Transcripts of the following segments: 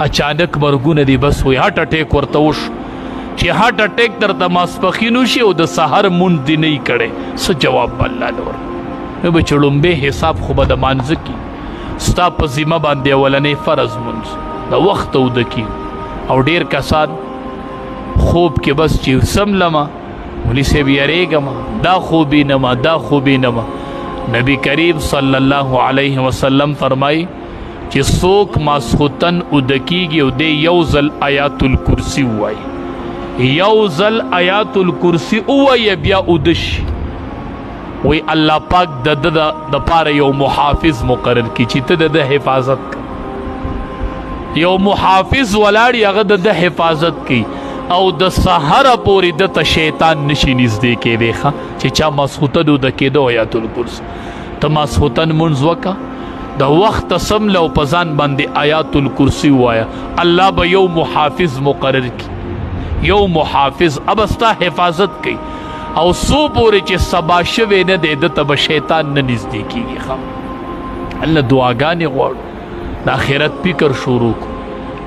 اچانک مرګونه دي بس وي هارټ اټیک ورته وشو چې هارټ اټیک درته ماسپښین وشي او د سحر مونځ دې نه یي کړی څه جواب به الله نه ورکړي نو به چې لومبی حساب خو به د مانځه کي ستا په ذمه باندې اولنی فرض مونځ د وخت اوده کي او ډېر کسان خوب کې بس چې سملمه مولي صاحب یریږم دا خوب وینم دا خوب وینم نبی کریم صلی الله علیه وسلم فرمایي چې څوک ماسخوتن اوده کیږي او دی یو ځل آیات الکرسی ووایي یو ځل آیات الکرسی ووایي بیا اوده شي وی الله پاک د دپاره یو محافظ مقرر کړي چې ته د حفاظت کوي یو محافظ ولاړ هغه د حفاظت کوي او د سحر پورې دته شیطان نشي نږدې کېدی ښه چې چا ماسخوتن اوده کېده آیات الکرسی ته ماسخوتن مونځ وکړه د وخت سمله او په ځان باندې آیات الکرسی ووایه الله به یو محافظ مقرر کړي یو محافظ اب ستا حفاظت کوي او څو پورې چې سبا شوی نه دی دته به شیطان نه نږدې کېږي ښه الله دعاګانې غواړو د آخرت فکر شروع کړو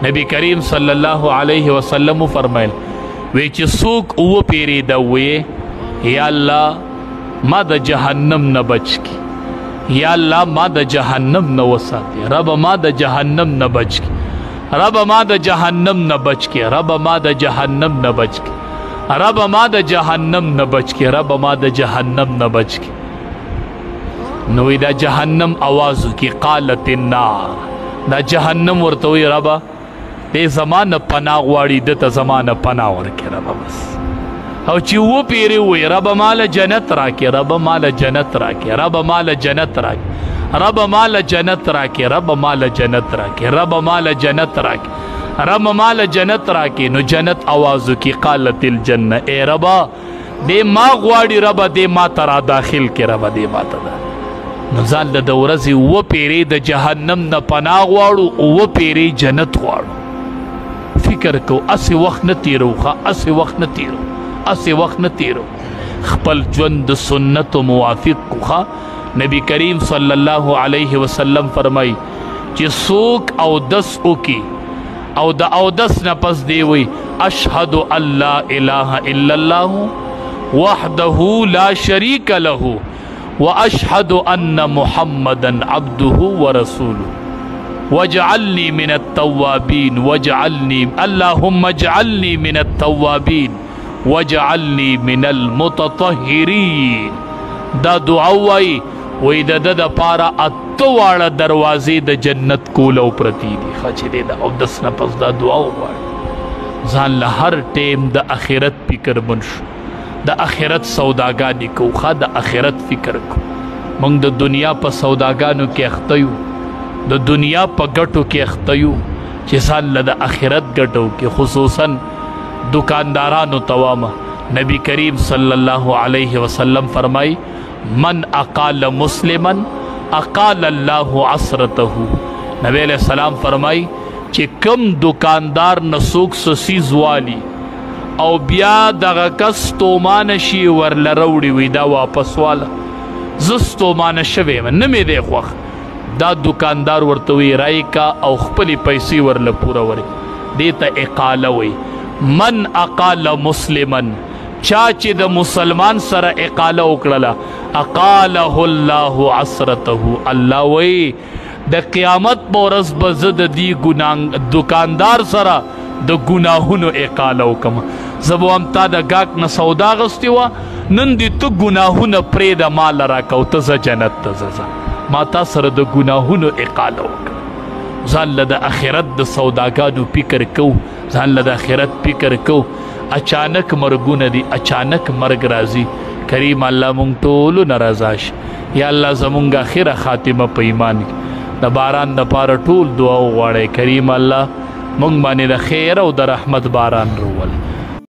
نبی کریم صلی الله علیه وسلم فرمایل وی چې څوک اوه پیرېده ویې یا الله ما د جهنم نه بچ کی یا الله ما د جهنم نه وساتې رب ما د جهنم نه بچ کی رب ما د جهنم نه بچ کی رب ما د جهنم نه بچ کی رب ما د جهنم نه بچ کی رب ما د جهنم نه بچ کی نو دا جهنم آوازو کی قالت النار دا جهنم ورته وی ربا دې زمانه پناه غواړي دته زمانه پناه ورکړي ربا بس او چې و پیرې وی رب مال جنت راکې رب مال جنت راکې رب مال جنت راکې رب مال جنت راکې رب مال جنت راکې رب مال جنت راکې رب مال جنت راکې نو جنت آوازو کی قالت الجنه اے ربا دې ما غواړي ربا دې ما ته را داخل کې ربا دې ما ته نو ځان د ورځې و پیرې د جهنم نه پناه غواړو و پیرې جنت غواړو فکر کو اسې وخت نه تیرو ښه اسې وخت نه تیرو اسې وخت نه تیرو خپل ژوند د سنتو موافق کو ښه نبی کریم صلی الله علیه وسلم فرمایي چې څوک اودس وکړي او د اودس نه پس دی وی اشهد ان لا اله الا الله وحده لا شریک له واشهد ان محمدا عبده ورسوله واجعلني من التوابين واجعلني اللهم اجعلني من التوابين واجعلني من المتطهرين دا دعا وی د پاره اته واړه دروازې د جنت کول او پرتی دي خچې دې دا او دس نه پس دا دعا وغواړي ځان له هر ټیم د اخرت فکر بنش د اخرت سوداګانې کو ښه د اخرت فکر کو موږ د دنیا په سوداګانو کې اخته یو د دنیا په ګټو کې اخته یو چې ځان له د اخرت ګټو کې خصوصا دکاندارانو توامه نبی کریم صلی الله علیه وسلم فرمائی من اقال مسلما اقال الله عثرته نبی علیہ السلام فرمائی چې کم دکاندار نسوک سسیز والی او بیا دغه کس تومانه شي ورله روړي وي دا واپس واله زه ستومانه شوی یم نه مې دی خوښ دا دکاندار ورته وی رای کا او خپلې پیسې ورله پوره ورکړي دې ته اقاله وی من اقال مسلما چا چې د مسلمان سره اقاله وکړله اقاله الله عثرته الله وی د قیامت په ورځ به زه د دې دکاندار سره د ګناهونو اقاله وکم زه به هم تا د ګاک نه سودا اخیستې وه نن دې ته ګناهونه پرېږده ما له راکه او ته زه جنت ته ځه ما تا سره د ګناهونو اقاله وکړه ځان له د آخرت د سوداګانو فکر کو ځان له د آخرت فکر کو اچانک مرګونه دي اچانک مرګ راځي کریم الله مونږ ټولو نه رضا شي یا الله زمونږ آخره خاتمه په ایمان کې د باران دپاره ټول دعا وغواړئ کریم الله مونږ باندې د خیر او د رحمت باران راولي